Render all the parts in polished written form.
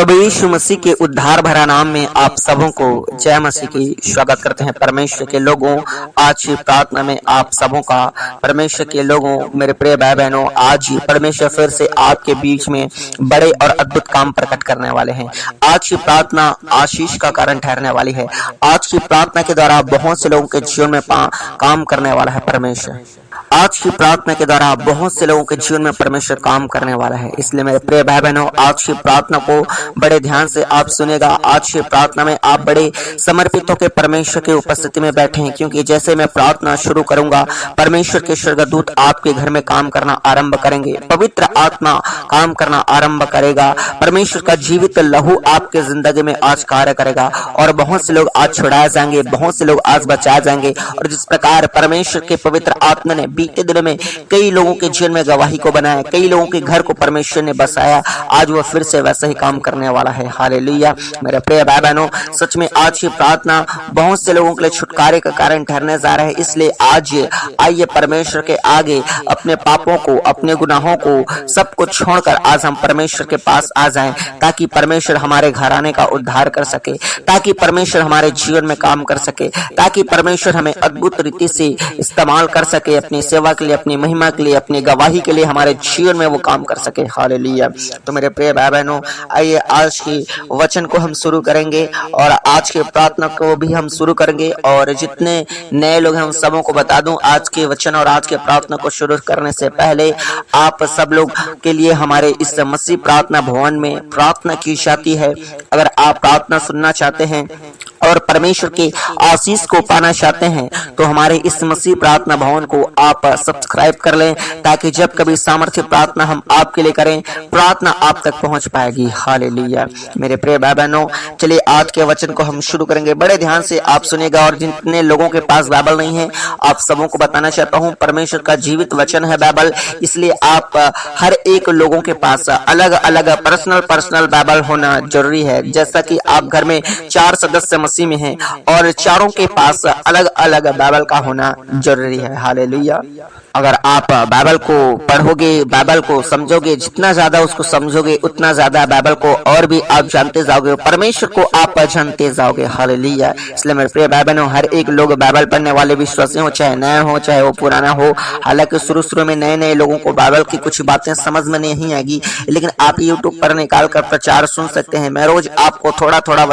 प्रभु यीशु मसीह के उद्धार भरा नाम में आप सबों को जय मसीह की स्वागत करते हैं। परमेश्वर के लोगों, आज की प्रार्थना में आप सबों का, परमेश्वर के लोगों, मेरे प्रिय भाई बहनों, आज परमेश्वर फिर से आपके बीच में बड़े और अद्भुत काम प्रकट करने वाले हैं। आज की प्रार्थना आशीष का कारण ठहरने वाली है। आज की प्रार्थना के द्वारा बहुत से लोगों के जीवन में काम करने वाला है परमेश्वर। आज की प्रार्थना के द्वारा बहुत से लोगों के जीवन में परमेश्वर काम करने वाला है। इसलिए मेरे प्रिय भाई बहनों, आज की प्रार्थना को बड़े ध्यान से आप सुनेगा। आज की प्रार्थना में आप बड़े समर्पित होकर परमेश्वर की उपस्थिति में बैठे हैं, क्योंकि जैसे मैं प्रार्थना शुरू करूंगा, परमेश्वर के स्वर्गदूत आपके घर में काम करना आरंभ करेंगे। पवित्र आत्मा काम करना आरंभ करेगा। परमेश्वर का जीवित लहू आपके जिंदगी में आज कार्य करेगा और बहुत से लोग आज छुड़ाए जाएंगे, बहुत से लोग आज बचाए जाएंगे। और जिस प्रकार परमेश्वर के पवित्र आत्मा ने बीते दिनों में कई लोगों के जीवन में गवाही को बनाया, कई लोगों के घर को परमेश्वर ने बसाया, आज वो फिर से वैसा ही काम करने वाला है। हालेलुया। मेरे प्रिय भाई बहनों, सच में आज की प्रार्थना बहुत से लोगों के लिए छुटकारे का कारण ठहरने जा रहा है। इसलिए आज आइए परमेश्वर के आगे अपने पापों को, अपने गुनाहों को, सब कुछ छोड़कर आज हम परमेश्वर के पास आ जाएं, ताकि परमेश्वर हमारे घराने का उद्धार कर सके, ताकि परमेश्वर हमारे जीवन में काम कर सके, ताकि परमेश्वर हमें अद्भुत रीति से इस्तेमाल कर सके, अपनी सेवा के लिए, अपनी महिमा के लिए, अपनी गवाही के लिए हमारे जीवन में वो काम कर सके। हालेलुया। तो मेरे प्रिय भाई बहनों, आइए आज की वचन को हम शुरू करेंगे और आज की प्रार्थना को भी हम शुरू करेंगे। और जितने नए लोग हैं उन सबों को बता दूं, आज के वचन और आज के प्रार्थना को शुरू करने से पहले आप सब लोग के लिए हमारे इस मसीह प्रार्थना भवन में प्रार्थना की जाती है। अगर आप प्रार्थना सुनना चाहते हैं और परमेश्वर के आशीष को पाना चाहते हैं तो हमारे इस मसीह प्रार्थना भवन को आप सब्सक्राइब कर लें, ताकि जब कभी सामर्थ्य प्रार्थना हम आपके लिए करें, प्रार्थना आप तक पहुंच पाएगी। हालेलुया। मेरे प्रिय भाई बहनों, चलिए आज के वचन को हम शुरू करेंगे। बड़े ध्यान से आप सुनेगा। और जितने लोगों के पास बाइबल नहीं है, आप सबों को बताना चाहता हूँ, परमेश्वर का जीवित वचन है बाइबल। इसलिए आप हर एक लोगों के पास अलग अलग पर्सनल बाइबल होना जरूरी है। जैसा कि आप घर में 4 सदस्य मसीह में हैं और चारों के पास अलग अलग बाइबल का होना जरूरी है। हालेलुया। अगर आप बाइबल को पढ़ोगे, बाइबल को समझोगे, जितना ज्यादा उसको समझोगे उतना ज्यादा बाइबल को और भी आप जानते जाओगे, परमेश्वर को आप जानते जाओगे। हालेलुया। इसलिए मेरे प्रिय भाई बहनों, हर एक लोग बाइबल पढ़ने वाले विश्वासी हो, चाहे नए हो चाहे वो पुराना हो। हालांकि शुरू में नए लोगों को बाइबल की कुछ बातें समझ में नहीं आएगी, लेकिन आप यूट्यूब पर निकाल कर प्रचार सुन सकते हैं। मैं रोज आपको थोड़ा थोड़ा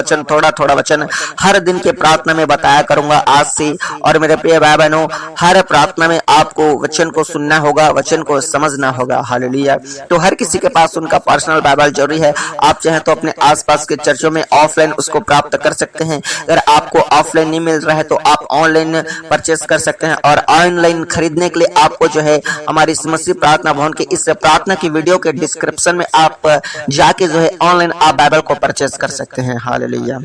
वचन हर दिन के प्रार्थना में बताया करूंगा आज से। और मेरे प्रिय भाई बहनों, हर प्रार्थना में आपको वचन को सुनना होगा, वचन को समझना होगा। हालेलुया। तो हर किसी के पास उनका पर्सनल बाइबल जरूरी है। आप चाहें तो अपने आसपास के चर्चों में ऑफलाइन उसको प्राप्त कर सकते हैं। अगर आपको ऑफलाइन नहीं मिल रहा है तो आप ऑनलाइन परचेस कर सकते हैं। और ऑनलाइन खरीदने के लिए आपको जो है हमारी मसीह प्रार्थना भवन के इस प्रार्थना की वीडियो के डिस्क्रिप्शन में आप जाके जो है ऑनलाइन आप बाइबल को परचेस कर सकते हैं। हालेलुया।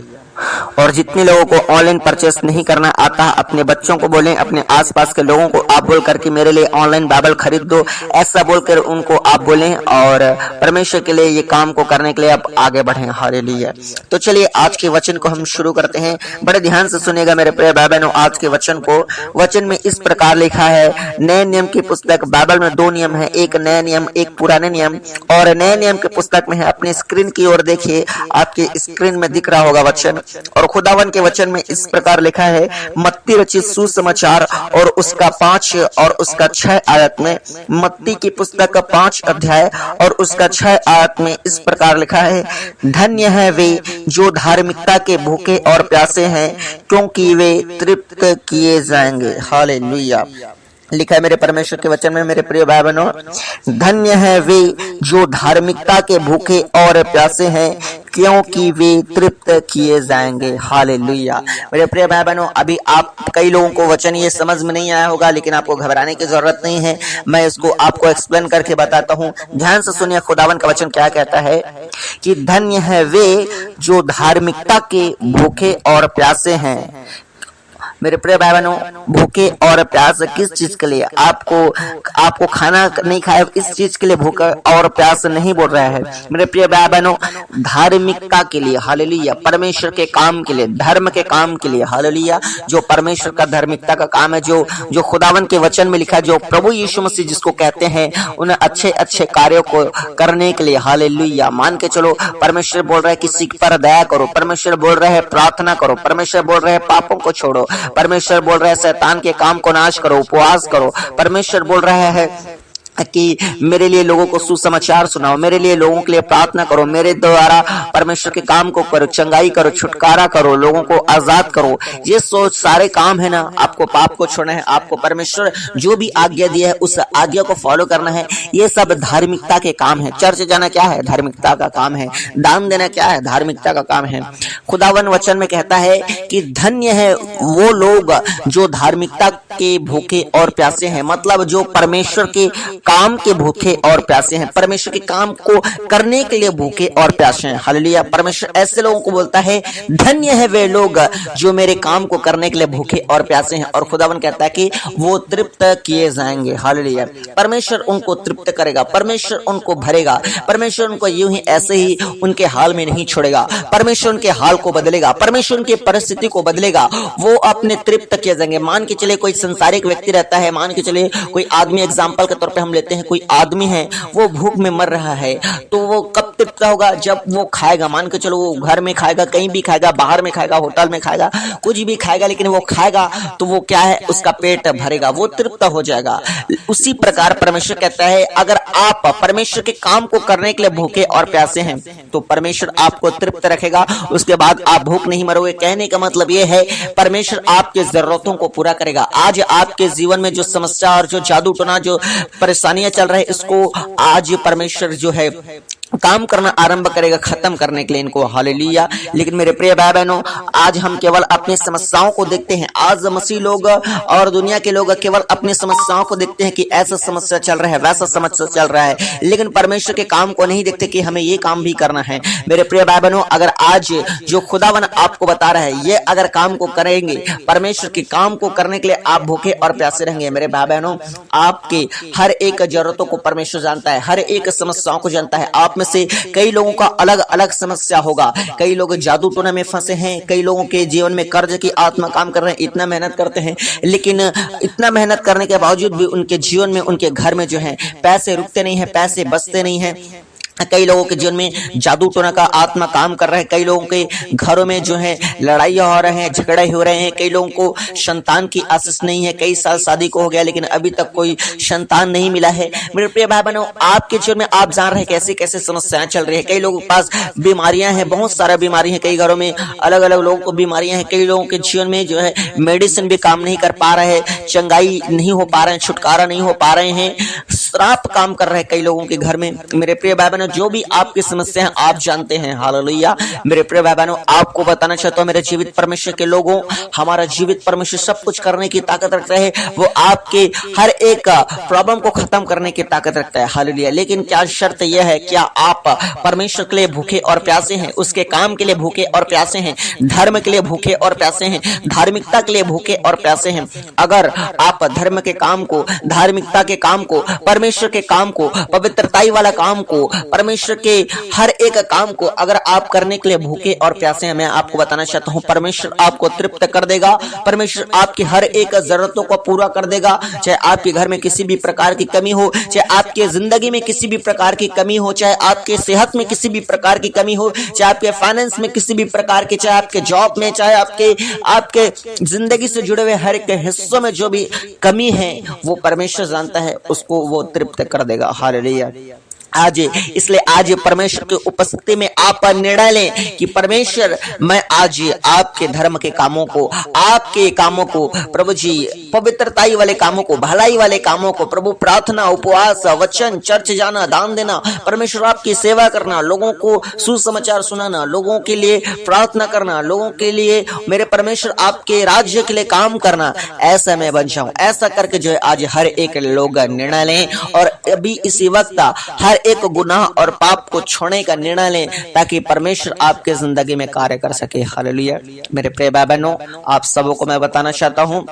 और जितने लोगों को ऑनलाइन परचेस नहीं करना आता, अपने बच्चों को बोलें, अपने आसपास के लोगों को आप बोल करके मेरे लिए ऑनलाइन बाइबल खरीद दो, ऐसा बोलकर उनको आप बोलें और परमेश्वर के लिए ये काम को करने के लिए आप आगे बढ़ें। हालेलुया। तो चलिए आज के वचन को हम शुरू करते हैं। बड़े ध्यान से सुनेगा मेरे प्रिय भाई बहनों आज के वचन को। वचन में इस प्रकार लिखा है, नए नियम की पुस्तक बाइबल में 2 नियम है, एक नया नियम, एक पुराने नियम। और नए नियम की पुस्तक में है, अपने स्क्रीन की ओर देखिए, आपके स्क्रीन में दिख रहा होगा वचन। और खुदावन के वचन में इस प्रकार लिखा है, मत्ती रचित सुसमाचार और उसका 5 और उसका 6 आयत में, मत्ती की पुस्तक का 5 अध्याय और उसका 6 आयत में इस प्रकार लिखा है, धन्य है वे जो धार्मिकता के भूखे और प्यासे हैं, क्योंकि वे तृप्त किए जाएंगे। हालेलुया। लिखा है मेरे परमेश्वर के वचन में, मेरे प्रिय भाई बहनों, धन्य है वे जो धार्मिकता के भूखे और प्यासे हैं, क्योंकि वे तृप्त किए जाएंगे। हालेलुया। मेरे प्रिय भाई बहनों, अभी आप कई लोगों को वचन ये समझ में नहीं आया होगा, लेकिन आपको घबराने की जरूरत नहीं है। मैं इसको आपको एक्सप्लेन करके बताता हूँ। ध्यान से सुनिए खुदावन का वचन क्या कहता है कि धन्य है वे जो धार्मिकता के भूखे और प्यासे हैं। मेरे प्रिय भाई बहनों, भूखे और प्यास किस चीज के लिए? आपको खाना नहीं खाया, इस चीज के लिए भूखा और प्यास नहीं बोल रहा है मेरे प्रिय भाई बहनों। धार्मिकता के लिए, हालेलुया, परमेश्वर के काम के लिए, धर्म के काम के लिए, हालेलुया, जो परमेश्वर का धार्मिकता का काम है, जो खुदावन के वचन में लिखा है, जो प्रभु यीशु मसीह जिसको कहते हैं, उन अच्छे अच्छे कार्यों को करने के लिए, हालेलुया। मान के चलो, परमेश्वर बोल रहा है किसी पर दया करो, परमेश्वर बोल रहे हैं प्रार्थना करो, परमेश्वर बोल रहे हैं पापों को छोड़ो, परमेश्वर बोल रहे हैं शैतान के काम को नाश करो, उपवास करो, परमेश्वर बोल रहा है कि मेरे लिए लोगों को सुसमाचार सुनाओ, मेरे लिए लोगों के लिए प्रार्थना करो, मेरे द्वारा परमेश्वर के काम को करो, चंगाई करो, छुटकारा करो, लोगों को आजाद करो। ये सोच सारे काम है ना, आपको पाप को छोड़ना है, आपको परमेश्वर जो भी आज्ञा दिया है उस आज्ञा को फॉलो करना है। ये सब धार्मिकता के काम है। चर्च जाना क्या है? धार्मिकता का काम है। दान देना क्या है? धार्मिकता का काम है। खुदावन वचन में कहता है कि धन्य है वो लोग जो धार्मिकता के भूखे और प्यासे हैं, मतलब जो परमेश्वर के काम के भूखे और प्यासे हैं, परमेश्वर के काम को करने के लिए भूखे और प्यासे हैं। हालेलुया। परमेश्वर ऐसे लोगों को बोलता है धन्य है वे लोग जो मेरे काम को करने के लिए भूखे और प्यासे हैं, और खुदावन कहता है कि वो तृप्त किए जाएंगे। हालेलुया। परमेश्वर उनको तृप्त करेगा, परमेश्वर उनको भरेगा, परमेश्वर उनको यूं ही ऐसे ही उनके हाल में नहीं छोड़ेगा, परमेश्वर उनके हाल को बदलेगा, परमेश्वर उनकी परिस्थिति को बदलेगा, वो अपने तृप्त किए जाएंगे। मान के चले कोई संसारिक व्यक्ति रहता है, मान के चले कोई आदमी, एग्जाम्पल के तौर पे हम लेते हैं, कोई आदमी है वो भूख में मर रहा है, तो वो कब तृप्त होगा? जब वो खाएगा। मान के चलो वो घर में खाएगा, कहीं भी खाएगा, बाहर में खाएगा, होटल में खाएगा, कुछ भी खाएगा, लेकिन वो खाएगा तो वो क्या है? उसका पेट भरेगा, वो तृप्त हो जाएगा। उसी प्रकार परमेश्वर कहता है अगर आप परमेश्वर के काम को करने के लिए भूखे और प्यासे हैं तो परमेश्वर आपको तृप्त रखेगा, उसके बाद आप भूख नहीं मरोगे। कहने का मतलब ये है परमेश्वर आपके जरूरतों को पूरा करेगा। आज आपके जीवन में जो समस्या और जो जादू टोना, जो परेशानियां चल रही है, इसको आज परमेश्वर जो है काम करना आरंभ करेगा, खत्म करने के लिए इनको। हालेलुया। लेकिन मेरे प्रिय भाई बहनों, आज हम केवल अपनी समस्याओं को देखते हैं। आज मसीह लोग और दुनिया के लोग केवल अपनी समस्याओं को देखते हैं कि ऐसा समस्या चल रहा है, वैसा समस्या चल रहा है, लेकिन परमेश्वर के काम को नहीं देखते कि हमें ये काम भी करना है। मेरे प्रिय भाई बहनों, अगर आज जो खुदावन आपको बता रहा है, ये अगर काम को करेंगे, परमेश्वर के काम को करने के लिए आप भूखे और प्यासे रहेंगे। मेरे भाई बहनों, आपके हर एक जरूरतों को परमेश्वर जानता है, हर एक समस्याओं को जानता है। आप से कई लोगों का अलग अलग समस्या होगा। कई लोग जादू टोना में फंसे हैं, कई लोगों के जीवन में कर्ज की आत्मा काम कर रहे हैं, इतना मेहनत करते हैं, लेकिन इतना मेहनत करने के बावजूद भी उनके जीवन में, उनके घर में जो है पैसे रुकते नहीं है, पैसे बचते नहीं है। कई लोगों के जीवन में जादू टोना का आत्मा काम कर रहा है, कई लोगों के घरों में जो है लड़ाइयां हो रहे हैं, झगड़े हो रहे हैं, कई लोगों को संतान की आशीष नहीं है, कई साल शादी को हो गया लेकिन अभी तक कोई संतान नहीं मिला है। मेरे प्रिय भाई बहनों, आपके जीवन में आप जान रहे हैं कैसे कैसे समस्याएं चल रही है। कई लोगों के पास बीमारियां हैं, बहुत सारा बीमारी है, कई घरों में अलग अलग लोगों को बीमारियां हैं, कई लोगों के जीवन में जो है मेडिसिन भी काम नहीं कर पा रहे हैं, चंगाई नहीं हो पा रहे हैं, छुटकारा नहीं हो पा रहे हैं, श्राप काम कर रहे हैं कई लोगों के घर में। मेरे प्रिय भाई बहनों, जो भी आपकी समस्या है आप जानते हैं। हालेलुया। मेरे प्रिय भाई बहनों, आपको बताना चाहता हूं, मेरे जीवित परमेश्वर के लोगों, हमारा जीवित परमेश्वर सब कुछ करने की ताकत रखता है। वो आपके हर एक प्रॉब्लम को खत्म करने की ताकत रखता है। हालेलुया। लेकिन क्या शर्त यह है, क्या आप परमेश्वर के लिए भूखे और प्यासे हैं, उसके काम के लिए भूखे और प्यासे हैं, धर्म के लिए भूखे और प्यासे हैं, धार्मिकता के लिए भूखे और प्यासे हैं? अगर आप धर्म के काम को, धार्मिकता के काम को, परमेश्वर के काम को, पवित्रताई वाला काम को, परमेश्वर के हर एक काम को अगर आप करने के लिए भूखे और प्यासे हैं, मैं आपको बताना चाहता हूं परमेश्वर आपको तृप्त कर देगा। परमेश्वर आपकी हर एक जरूरतों को पूरा कर देगा। चाहे आपके घर में किसी भी प्रकार की कमी हो, चाहे आपके जिंदगी में किसी भी प्रकार की कमी हो, चाहे आपके सेहत में किसी भी प्रकार की कमी हो, चाहे आपके फाइनेंस में किसी भी प्रकार की, चाहे आपके जॉब में, चाहे आपके जिंदगी से जुड़े हुए हर एक हिस्सों में जो भी कमी है वो परमेश्वर जानता है, उसको वो तृप्त कर देगा। हालेलुया। आज इसलिए आज परमेश्वर की उपस्थिति में आप निर्णय लें कि परमेश्वर, मैं आज आपके धर्म के कामों को, आपके कामों को, प्रभु जी पवित्रताई वाले कामों को, भलाई वाले कामों को, प्रभु प्रार्थना, उपवास, वचन, चर्च जाना, दान देना, परमेश्वर आपकी सेवा करना, लोगों को सुसमाचार सुनाना, लोगों के लिए प्रार्थना करना, लोगों के लिए मेरे परमेश्वर आपके राज्य के लिए काम करना, ऐसा मैं बन जाऊं। ऐसा करके जो है आज हर एक लोग निर्णय लें और अभी इसी वक्त हर एक गुनाह और पाप को छोड़ने का निर्णय लें ताकि परमेश्वर आपके जिंदगी में कार्य कर सके। हालेलुया। मेरे प्रिय भाई बहनों, आप सबों को मैं बताना चाहता हूँ,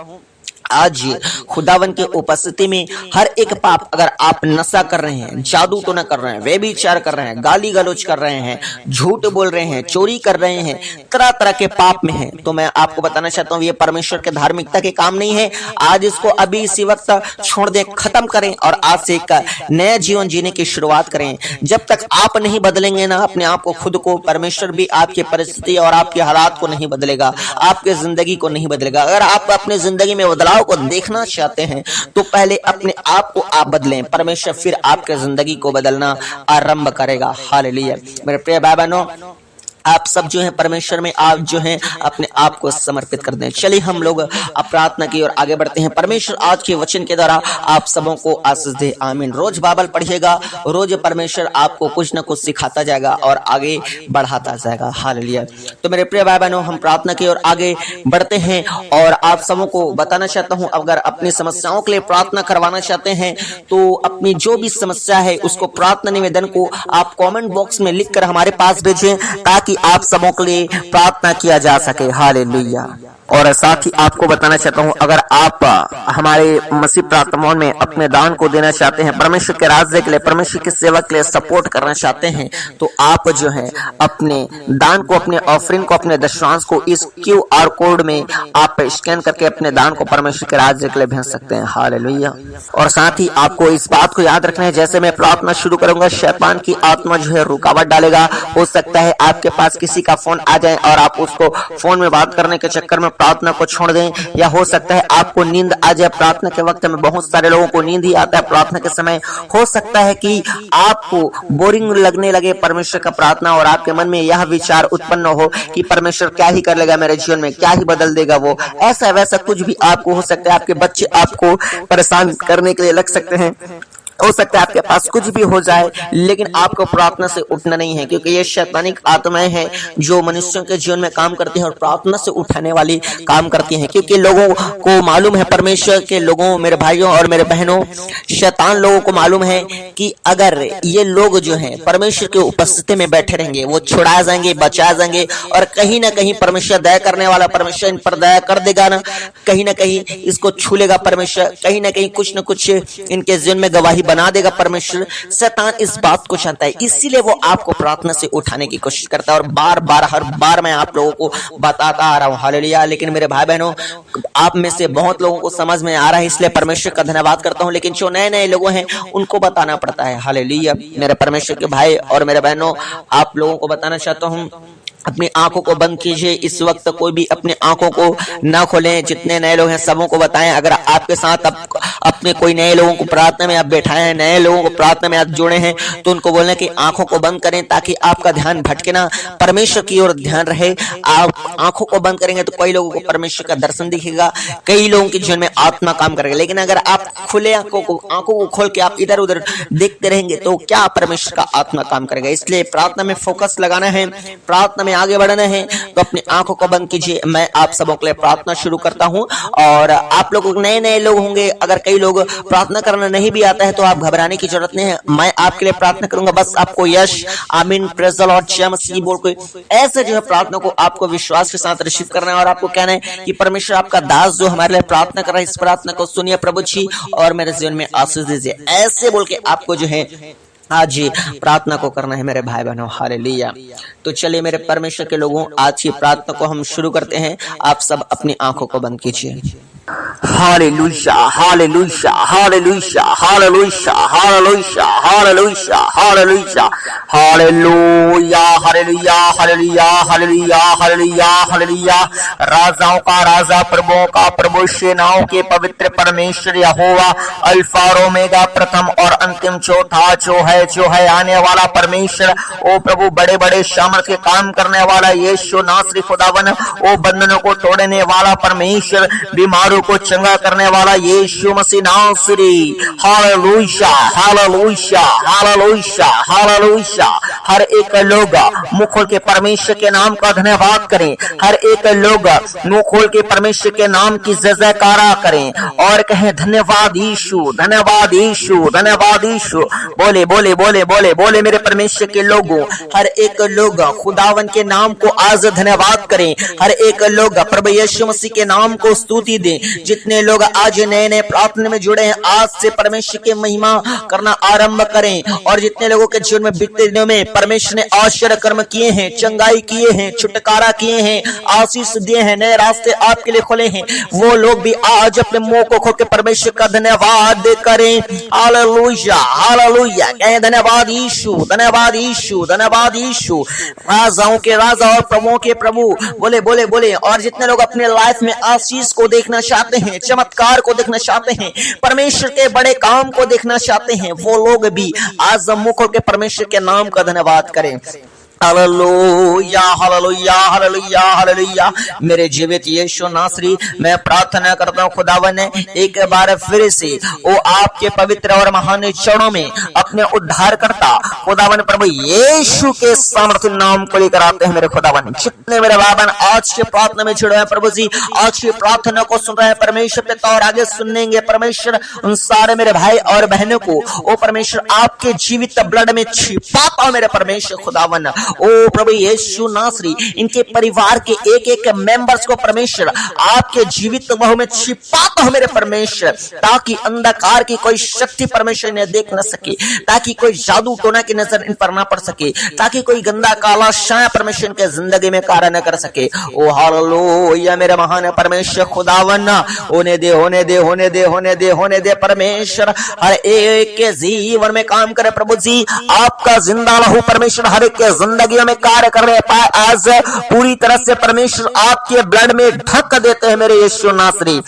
आज खुदावन की उपस्थिति में हर एक पाप, अगर आप नशा कर रहे हैं, जादू तो न कर रहे हैं, व्यभिचार कर रहे हैं, गाली गलौज कर रहे हैं, झूठ बोल रहे हैं, चोरी कर रहे हैं, तरह तरह के पाप में हैं, तो मैं आपको बताना चाहता हूँ ये परमेश्वर के धार्मिकता के काम नहीं है। आज इसको अभी इसी वक्त छोड़ दें, खत्म करें और आज से एक नया जीवन जीने की शुरुआत करें। जब तक आप नहीं बदलेंगे ना अपने आप को, खुद को, परमेश्वर भी आपकी परिस्थिति और आपके हालात को नहीं बदलेगा, आपके जिंदगी को नहीं बदलेगा। अगर आप अपने जिंदगी में बदलाव को देखना चाहते हैं तो पहले अपने आप को आप बदलें, परमेश्वर फिर आपके जिंदगी को बदलना आरंभ करेगा। हालेलुया। मेरे प्रिय भाई बहनों, आप सब जो है परमेश्वर में आप जो है अपने आप को समर्पित कर दें। चलिए हम लोग अब प्रार्थना की ओर आगे बढ़ते हैं। परमेश्वर आज के वचन के द्वारा आप सबों को आशीष दे। आमीन। रोज बाइबल पढ़िएगा, रोज परमेश्वर आपको कुछ न कुछ सिखाता जाएगा और आगे बढ़ाता जाएगा। हालेलुया। तो मेरे प्रिय भाई बहनों, हम प्रार्थना की ओर आगे बढ़ते हैं और आप सबों को बताना चाहता हूं, अगर अपनी समस्याओं के लिए प्रार्थना करवाना चाहते हैं तो अपनी जो भी समस्या है उसको प्रार्थना निवेदन को आप कमेंट बॉक्स में लिखकर हमारे पास भेजें ताकि आप सबों के लिए प्रार्थना किया जा सके। हालेलुया। और साथ ही आपको बताना चाहता हूं, अगर आप हमारे मसीह प्रार्थना भवन में अपने दान को देना चाहते हैं, परमेश्वर के राज्य के लिए, परमेश्वर की सेवा के लिए सपोर्ट करना चाहते हैं, तो आप जो है अपने दान को, अपने ऑफरिंग को, अपने दशमांश को इस QR कोड में आप स्कैन करके अपने दान को परमेश्वर के राज्य के लिए भेज सकते हैं। हालेलुया। और साथ ही आपको इस बात को याद रखना है, जैसे मैं प्रार्थना शुरू करूंगा शैतान की आत्मा जो है रुकावट डालेगा। हो सकता है आपके पास किसी का फोन आ जाए और आप उसको फोन में बात करने के चक्कर में प्रार्थना को छोड़ दें, या हो सकता है आपको नींद आ जाए। प्रार्थना के वक्त में बहुत सारे लोगों को नींद ही आता है प्रार्थना के समय। हो सकता है कि आपको बोरिंग लगने लगे परमेश्वर का प्रार्थना और आपके मन में यह विचार उत्पन्न हो कि परमेश्वर क्या ही कर लेगा मेरे जीवन में, क्या ही बदल देगा वो, ऐसा वैसा कुछ भी आपको हो सकता है। आपके बच्चे आपको परेशान करने के लिए लग सकते हैं, हो सकता है आपके पास कुछ भी हो जाए, लेकिन आपको प्रार्थना से उठना नहीं है, क्योंकि ये शैतानिक आत्माएं हैं जो मनुष्यों के जीवन में काम करती हैं और प्रार्थना से उठाने वाली काम करती हैं। क्योंकि लोगों को मालूम है, परमेश्वर के लोगों, मेरे भाइयों और मेरे बहनों, शैतान लोगों को मालूम है कि अगर ये लोग जो हैं परमेश्वर की उपस्थिति में बैठे रहेंगे, वो छुड़ाए जाएंगे, बचाए जाएंगे और कहीं ना कहीं परमेश्वर दया करने वाला परमेश्वर इन पर दया कर देगा ना कहीं इसको छू लेगा परमेश्वर, कहीं ना कहीं कुछ न कुछ इनके जीवन में गवाही बना देगा परमेश्वर। शैतान इस बात को चाहता है, इसीलिए वो आपको प्रार्थना से उठाने की कोशिश करता है और बार बार हर बार मैं आप लोगों को बताता आ रहा हूं। हालेलुया। लेकिन मेरे भाई बहनों, आप में से बहुत लोगों को समझ में आ रहा है, इसलिए परमेश्वर का धन्यवाद करता हूं। लेकिन जो नए नए लोग हैं उनको बताना पड़ता है। हालेलुया। मेरे परमेश्वर के भाई और मेरे बहनों, आप लोगों को बताना चाहता हूं, अपनी आंखों को बंद कीजिए। इस वक्त कोई भी अपनी आंखों को ना खोलें। जितने नए लोग हैं सबों को बताएं, अगर आपके साथ अपने कोई नए लोगों को प्रार्थना में आप बैठाए हैं, नए लोगों को प्रार्थना में आप जोड़े हैं, तो उनको बोलना कि आंखों को बंद करें ताकि आपका ध्यान भटके ना, परमेश्वर की ओर ध्यान रहे। आप आंखों को बंद करेंगे तो कई लोगों को परमेश्वर का दर्शन दिखेगा, कई लोगों के जीवन में आत्मा काम करेगा। लेकिन अगर आप खुले आंखों को खोल के आप इधर उधर देखते रहेंगे तो क्या परमेश्वर का आत्मा काम करेगा। इसलिए प्रार्थना में फोकस लगाना है, प्रार्थना आगे बढ़ना है, तो अपनी आंखों को बंद कीजिए। मैं आप सबों के लिए प्रार्थना शुरू करता हूं और आप लोग नए नए लोग होंगे, अगर कई लोग प्रार्थना करना नहीं भी आता है तो आप घबराने की जरूरत नहीं है। मैं आपके लिए प्रार्थना करूंगा, बस आपको यश, आमीन, प्रेज़ द लॉर्ड, जय मसीह बोल के ऐसे जो है प्रार्थना को आपको विश्वास के साथ रिसीव करना है और आपको कहना है कि परमेश्वर आपका दास जो हमारे लिए प्रार्थना कर रहा है, इस प्रार्थना को सुनिए प्रभु जी और मेरे जीवन में आशीष दीजिए। ऐसे बोल के आपको जो है आज प्रार्थना को करना है मेरे भाई बहनों। हालेलुया। तो चलिए मेरे परमेश्वर के लोगों, आज की प्रार्थना को हम शुरू करते हैं। आप सब अपनी आंखों को बंद कीजिए। Hallelujah, hallelujah, hallelujah, hallelujah, hallelujah, hallelujah, hallelujah, hallelujah, hallelujah, hallelujah, hallelujah, hallelujah, hallelujah. राजाओं का राजा, प्रभुओं का प्रभु, सेनाओं के पवित्र परमेश्वर यहोवा, अल्फा और ओमेगा, प्रथम और अंतिम, चौथा जो है आने वाला परमेश्वर, ओ प्रभु, बड़े बड़े सामर्थ के काम करने वाला यीशु नासरी खुदावन, ओ बंधनों को तोड़ने वाला परमेश्वर, बीमारों को चंगा करने वाला यीशु मसीह नासरी। Hallelujah hallelujah hallelujah hallelujah. हर एक लोग मुंह खोल के परमेश्वर के नाम का धन्यवाद करें। हर एक लोग मुंह खोल के परमेश्वर के नाम की जयकारा करें और कहें धन्यवाद यीशु, धन्यवाद यीशु, धन्यवाद यीशु। बोले बोले बोले बोले बोले मेरे परमेश्वर के लोगों, हर एक लोग खुदावन के नाम को आज धन्यवाद करें। हर एक लोग प्रभु यीशु मसीह के नाम को स्तुति दें। जितने लोग आज नए नए प्रार्थना में जुड़े हैं, आज से परमेश्वर की महिमा करना आरंभ करें। और जितने लोगों के जीवन में बीते दिनों में परमेश्वर ने आश्चर्य कर्म किए हैं, चंगाई किए हैं, छुटकारा किए हैं, आशीष दिए हैं, नए रास्ते आपके लिए खोले हैं, वो लोग भी आज अपने मुंह को खोल के परमेश्वर का धन्यवाद करें। Hallelujah hallelujah. कहें धन्यवाद यीशु, धन्यवाद यीशु, धन्यवाद यीशु। राजाओं के राजा और प्रभुओं के प्रभु। बोले बोले बोले। और जितने लोग अपने लाइफ में आशीष को देखना चाहते हैं, चमत्कार को देखना चाहते हैं, परमेश्वर के बड़े काम को देखना चाहते हैं, वो लोग भी आज मुंह खोल के परमेश्वर के नाम का धन्यवाद करें। Hallelujah hallelujah hallelujah hallelujah. मेरे जीवित यीशु नासरी, मैं प्रार्थना करता हूँ खुदावन ने एक बार फिर से वो आपके पवित्र और महान चरणों में अपने उद्धार करता खुदावन प्रभु यीशु के सामर्थ्य नाम को लेकर आते हैं। मेरे खुदावन, जितने मेरे बाबन आज के प्रार्थना में जुड़े हैं प्रभु जी, आज की प्रार्थना को सुन रहे हैं परमेश्वर पिता और आगे सुनेंगे परमेश्वर, उन सारे मेरे भाई और बहनों को ओ परमेश्वर आपके जीवित ब्लड में छिपाता मेरे परमेश्वर खुदावन। ओ प्रभु यीशु नासरी, इनके परिवार के एक एक मेंबर्स को परमेश्वर आपके जीवित बहु में छिपाता हो मेरे परमेश्वर, ताकि अंधकार की कोई शक्ति परमेश्वर ने देख न सके, ताकि कोई जादू टोना की नजर इन पर ना पड़ सके, ताकि कोई गंदा काला छाया परमेश्वर के जिंदगी में कार्य न कर सके। ओ हालेलुया मेरे महान परमेश्वर खुदावन, होने दे होने दे होने दे होने दे होने दे परमेश्वर, हर एक के जीवन में काम करे प्रभु जी। आपका जिंदा लहू परमेश्वर हर एक के जिंदगी में कार्य कर रहे पाए आज पूरी तरह से परमेश्वर आपके ब्लड में ढक देते हैं मेरे यीशु नासरी।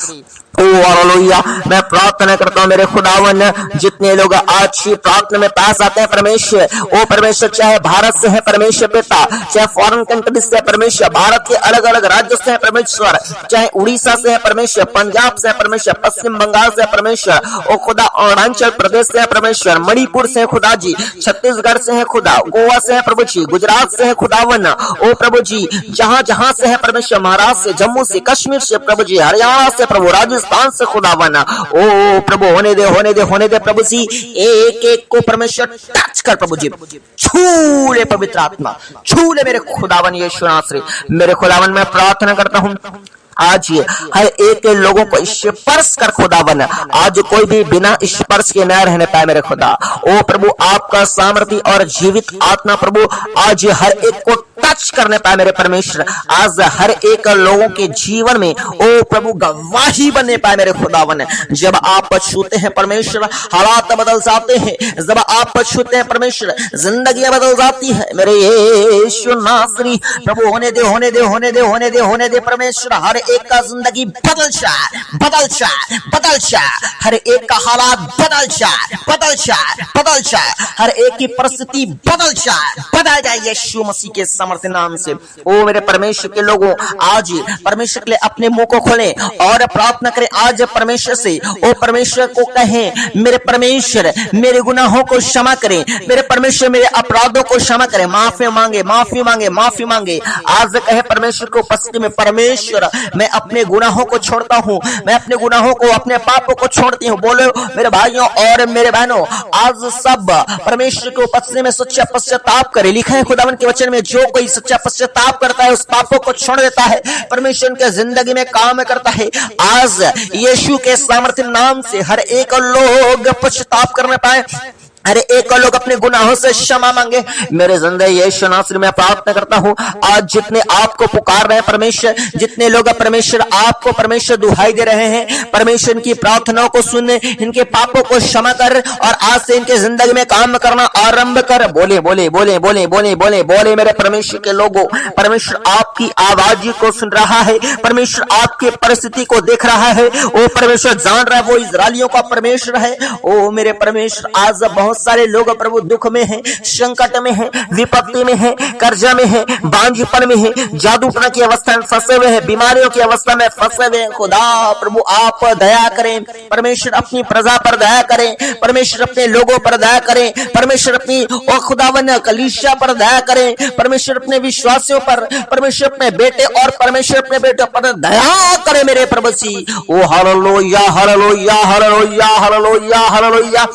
ओ हालेलुया। मैं प्रार्थना करता हूँ मेरे खुदावन, जितने लोग आज की प्रार्थना में पास आते हैं परमेश्वर, ओ परमेश्वर चाहे भारत से है परमेश्वर पिता, चाहे फॉरेन कंट्री से है परमेश्वर, भारत के अलग अलग राज्यों से है परमेश्वर, चाहे उड़ीसा से है परमेश्वर, पंजाब से है परमेश्वर, पश्चिम बंगाल से है परमेश्वर, ओ खुदा अरुणाचल प्रदेश से है परमेश्वर, मणिपुर से है खुदा जी, छत्तीसगढ़ से है खुदा, गोवा से है प्रभु जी, गुजरात से है खुदावन, ओ प्रभु जी जहां जहां से है परमेश्वर, महाराष्ट्र से, जम्मू से, कश्मीर से प्रभु जी, हरियाणा से प्रभु, राजस्थान से खुदावन, ओ प्रभु होने दे होने दे होने दे प्रभु जी। एक एक को परमेश्वर टच कर प्रभु जी, छू ले पवित्र आत्मा, छू ले मेरे खुदावन यीशु नासरी। मेरे खुदावन मैं प्रार्थना करता हूँ आज हर एक लोगों को स्पर्श कर खुदावन, आज कोई भी बिना स्पर्श के न रहने पाए मेरे खुदा। ओ प्रभु आपका सामर्थ्य और जीवित आत्मा प्रभु आज हर एक को टच करने पाए मेरे परमेश्वर, आज हर एक लोगों के जीवन में ओ प्रभु गवाही बनने पाए मेरे खुदावन। जब आप छूते हैं परमेश्वर हालात बदल जाते हैं, जब आप छूते हैं परमेश्वर जिंदगी बदल जाती है मेरे यीशु नासरी। प्रभु होने दे होने दे होने दे होने दे होने दे परमेश्वर, हर एक का जिंदगी बदल जाए बदल जाए बदल जाए, हर एक का हालात बदल जाए बदल जाए बदल जाए, हर एक की परिस्थिति बदल जाए यीशु मसीह के समर्थ नाम से। ओ मेरे परमेश्वर के लोगों, आज परमेश्वर के लिए अपने मुंह को खोलें और प्रार्थना करें आज परमेश्वर से। ओ परमेश्वर को कहें मेरे परमेश्वर मेरे गुनाहों को क्षमा करें, मेरे परमेश्वर मेरे अपराधों को क्षमा करें, माफी मांगे माफी मांगे माफी मांगे। आज कहे परमेश्वर को उपस्थिति में, परमेश्वर मैं अपने गुनाहों को छोड़ता हूँ, मैं अपने गुनाहों को अपने पापों को छोड़ती हूँ। बोलो मेरे भाइयों और मेरे बहनों, आज सब परमेश्वर के उपस्थिति में सच्चा पश्चाताप करे। लिखा है खुदावन के वचन में, जो कोई सच्चा पश्चाताप करता है उस पापों को छोड़ देता है, परमेश्वर के जिंदगी में काम करता है। आज यीशु के सामर्थ्य नाम से हर एक लोग पश्चाताप करने पाए, अरे एक लोग अपने गुनाहों से क्षमा मांगे। मेरे जिंदगी यीशु नासरी में प्रार्थना करता हूँ आज जितने आपको पुकार रहे हैं परमेश्वर, जितने लोग परमेश्वर आपको परमेश्वर दुहाई दे रहे हैं, परमेश्वर की प्रार्थनाओं को सुन, इनके पापों को क्षमा कर और आज से इनके जिंदगी में काम करना आरंभ कर। बोले बोले बोले बोले बोले बोले बोले मेरे परमेश्वर के लोगों, परमेश्वर आपकी आवाज को सुन रहा है, परमेश्वर आपकी परिस्थिति को देख रहा है, वो परमेश्वर जान रहा है वो इजराइलियों का परमेश्वर है। ओ मेरे परमेश्वर आज बहुत बहुत सारे लोग प्रभु दुख में हैं, संकट में हैं, विपत्ति में हैं, कर्जा में हैं, बांझपन में हैं, जादू टोना की अवस्था में फंसे हुए हैं, बीमारियों की अवस्था में फंसे हुए हैं। खुदा प्रभु आप दया करें, परमेश्वर अपनी प्रजा पर दया करें, परमेश्वर अपने लोगों पर दया करें, परमेश्वर अपनी और खुदावन कलीसिया पर दया करें, परमेश्वर अपने विश्वासियों पर, परमेश्वर अपने बेटे और परमेश्वर अपने बेटों पर दया करें मेरे प्रभु जी। ओ hallelujah hallelujah hallelujah hallelujah hallelujah.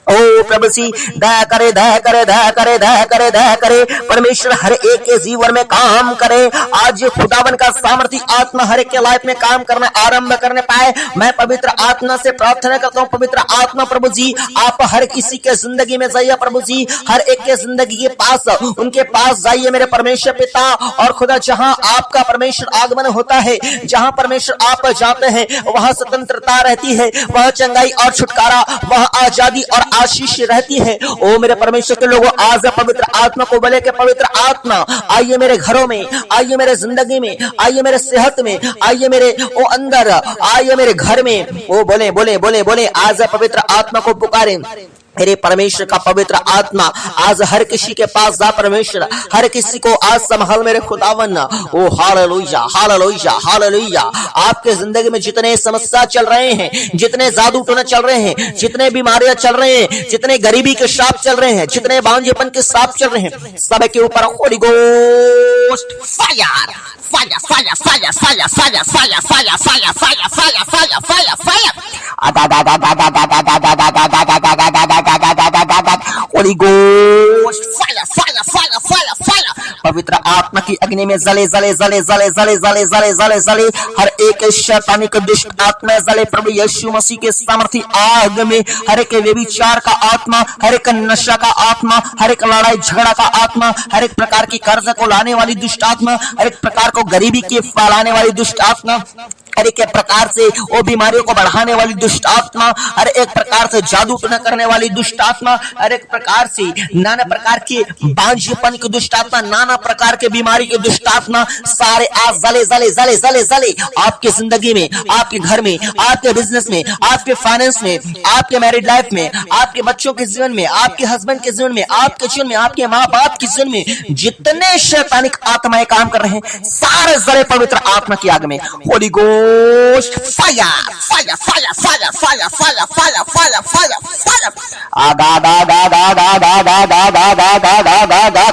ओ प्रभु जी दया करे दया करे दया करे दया करे दया करे, परमेश्वर हर एक के जीवन में काम करे। आज खुदावन का सामर्थी आत्मा हर एक के लाइफ में काम करना आरंभ करने पाए। मैं पवित्र आत्मा से प्रार्थना करता हूँ, पवित्र आत्मा प्रभु जी आप हर किसी के जिंदगी में जाइए प्रभु जी, हर एक के जिंदगी के पास उनके पास जाइए मेरे परमेश्वर पिता। और खुदा जहां आपका परमेश्वर आगमन होता है, जहां परमेश्वर आप जाते हैं वहां स्वतंत्रता रहती है, वह चंगाई और छुटकारा, वह आजादी और आशीष रहती है। ओ मेरे परमेश्वर के लोगों, आज पवित्र आत्मा को बोले कि पवित्र आत्मा आइए मेरे घरों में, आइए मेरे जिंदगी में, आइए मेरे सेहत में, आइए मेरे ओ अंदर, आइए मेरे घर में। ओ बोले बोले बोले बोले आज पवित्र आत्मा को पुकारें मेरे परमेश्वर का पवित्र आत्मा आज हर किसी के पास जा परमेश्वर, हर किसी को आज संभाल मेरे खुदावन। ओ हालेलुया हालेलुया हालेलुया। आपके जिंदगी में जितने समस्या चल रहे हैं, जितने जादू टोना चल रहे हैं, जितने बीमारियां चल रहे हैं, जितने गरीबी के श्राप चल रहे हैं, जितने बांझेपन के श्राप चल रहे हैं, सब के ऊपर Holi ghost fire fire fire fire fire fire fire fire fire fire fire fire fire fire Holi ghost fire fire fire fire fire. पवित्र आत्मा की अग्नि में जले जले जले जले जले जले जले जले जले हर एक शैतानिक दुष्ट आत्मा जले प्रभु यीशु मसीह के सामर्थी आग में। हर एक व्यभिचार का आत्मा, हर एक नशा का आत्मा, हर एक लड़ाई झगड़ा का आत्मा, हर एक प्रकार की कर्ज को लाने वाली दुष्ट आत्मा, हर एक प्रकार को गरीबी के फैलाने वाली दुष्ट आत्मा, हर एक प्रकार से वो बीमारियों को बढ़ाने वाली दुष्ट आत्मा, हर एक प्रकार से जादू टोना करने वाली दुष्ट आत्मा, हर एक प्रकार से नाना प्रकार के बांझपन की दुष्ट आत्मा, नाना प्रकार के बीमारी की दुष्ट आत्मा, सारे आज जले जले जले जले जले आपकी जिंदगी में, आपके घर में, आपके बिजनेस में, आपके फाइनेंस में, आपके मैरिड लाइफ में, आपके बच्चों के जीवन में, आपके हस्बैंड के जीवन में, आपके जीवन में, आपके माँ बाप के जीवन में जितने शैतानिक आत्माएं काम कर रहे हैं, सारे जले पवित्र आत्मा की आग में। Holi Ghost fire fire fire fire fire fire fire fire fire fire da da da da da da da da da da da da da da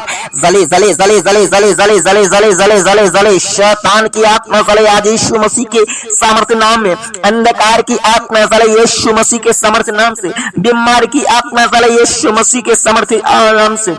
जले जले जले जले जले जले जले जले जले जले जले शैतान की आत्मा जले आज यीशु मसीह के सामर्थ्य नाम में। अंधकार की आत्मा जले यीशु मसीह के सामर्थ्य नाम से। बीमार की आत्मा जले यीशु मसीह के सामर्थ्य नाम से।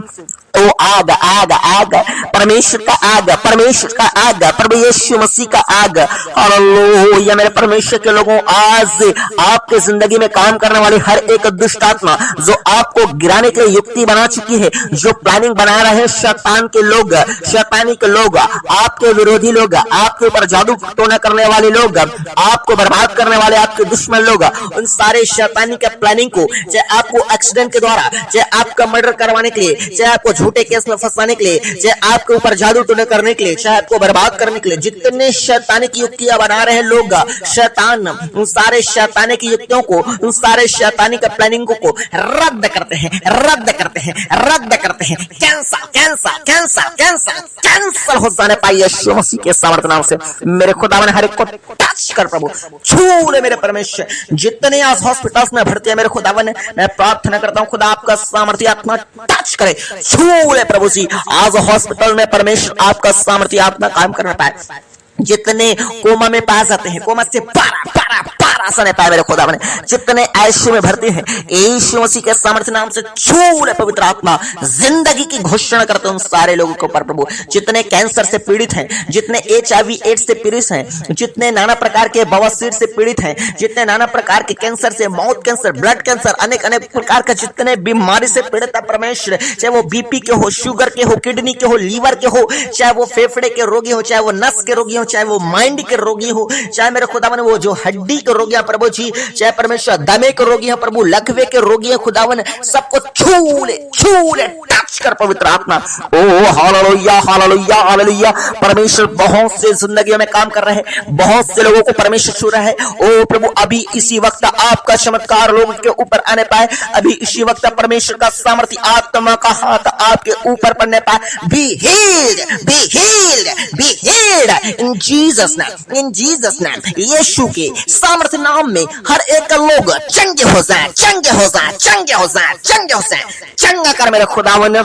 ओ आग आग आग परमेश्वर का आग, परमेश्वर का आग, प्रभु यीशु मसीह का आग। हालेलुया मेरे परमेश्वर के लोगों, आज आपके जिंदगी में काम करने वाली हर एक दुष्ट आत्मा जो आपको गिराने के लिए युक्ति बना चुकी है, जो प्लानिंग बना रहे हैं शैतान के लोग, शैतानी के लोग, आपके विरोधी लोग, आपके ऊपर जादू टोना करने वाले लोग, आपको बर्बाद करने वाले आपके दुश्मन लोग, उन सारे शैतानी के प्लानिंग को, चाहे आपको एक्सीडेंट के द्वारा, चाहे आपका मर्डर करवाने के लिए, चाहे आपको झूठे केस में फंसाने के लिए, चाहे आपके ऊपर जादू टोना करने के लिए, चाहे आपको बर्बाद करने के लिए, जितने शैतानी की युक्तियां बना रहे हैं लोग, शैतान उन सारे शैतानी की युक्तियों को, उन सारे शैतानी के प्लानिंग को रद्द करते हैं, रद्द करते हैं, रद्द करते हैं। Cancer cancer cancer cancer cancer हो जाने पाए यीशु मसीह के सामर्थ्य नाम से। मेरे खुदावन हर एक को टच कर प्रभु, छू ले मेरे परमेश्वर। जितने आज हॉस्पिटल्स में भर्ती है मेरे खुदावन, मैं प्रार्थना करता हूँ खुदा आपका सामर्थ्य आत्मा टच करे, छू ले प्रभु जी। आज हॉस्पिटल में परमेश्वर आपका सामर्थ्य आत्मा काम करना पाए। जितने कोमा में पास जाते हैं, कोमा से पारा पारा पारा सने पाए मेरे खुदा ने, जितने आईसीयू में भर्ती हैं, यीशु मसीह के सामर्थ्य नाम से छू ले पवित्र आत्मा, जिंदगी की घोषणा करते हैं उन सारे लोगों के ऊपर प्रभु। जितने कैंसर से पीड़ित हैं, जितने HIV एड्स से पीड़ित हैं, जितने नाना प्रकार के बवासीर से पीड़ित हैं, जितने नाना प्रकार के कैंसर से, माउथ कैंसर, ब्लड कैंसर, अनेक अनेक प्रकार का जितने बीमारी से पीड़ित है परमेश्वर, चाहे वो BP के हो, शुगर के हो, किडनी के हो, लीवर के हो, चाहे वो फेफड़े के रोगी हो, चाहे वो नस के रोगी हो, चाहे वो माइंड के रोगी हो, चाहे मेरे खुदा वो जो हड्डी के रोगी हैं प्रभु जी, चाहे परमेश्वर दमे के रोगी हैं प्रभु, लकवे के रोगी हैं खुदावन, सबको छू ले टच कर पवित्र आत्मा। ओ हालेलुया हालेलुया हालेलुया। परमेश्वर बहुत से जिंदगियों में काम कर रहे हैं, बहुत से लोगों को परमेश्वर छू रहा है। ओ प्रभु अभी इसी वक्त आपका चमत्कार लोगों के ऊपर आने पाए, अभी इसी वक्त परमेश्वर का सामर्थ्य आत्मा का हाथ आपके ऊपर पड़ने पाए। Be healed be healed be healed in Jesus name, in Jesus name. Yeshu के सामर्थ्य नाम में हर एक लोग चंगे हो जाए, चंगे हो जाए, चंगे हो जाए, चंगे हो जाए। चंगा कर मेरे खुदावन।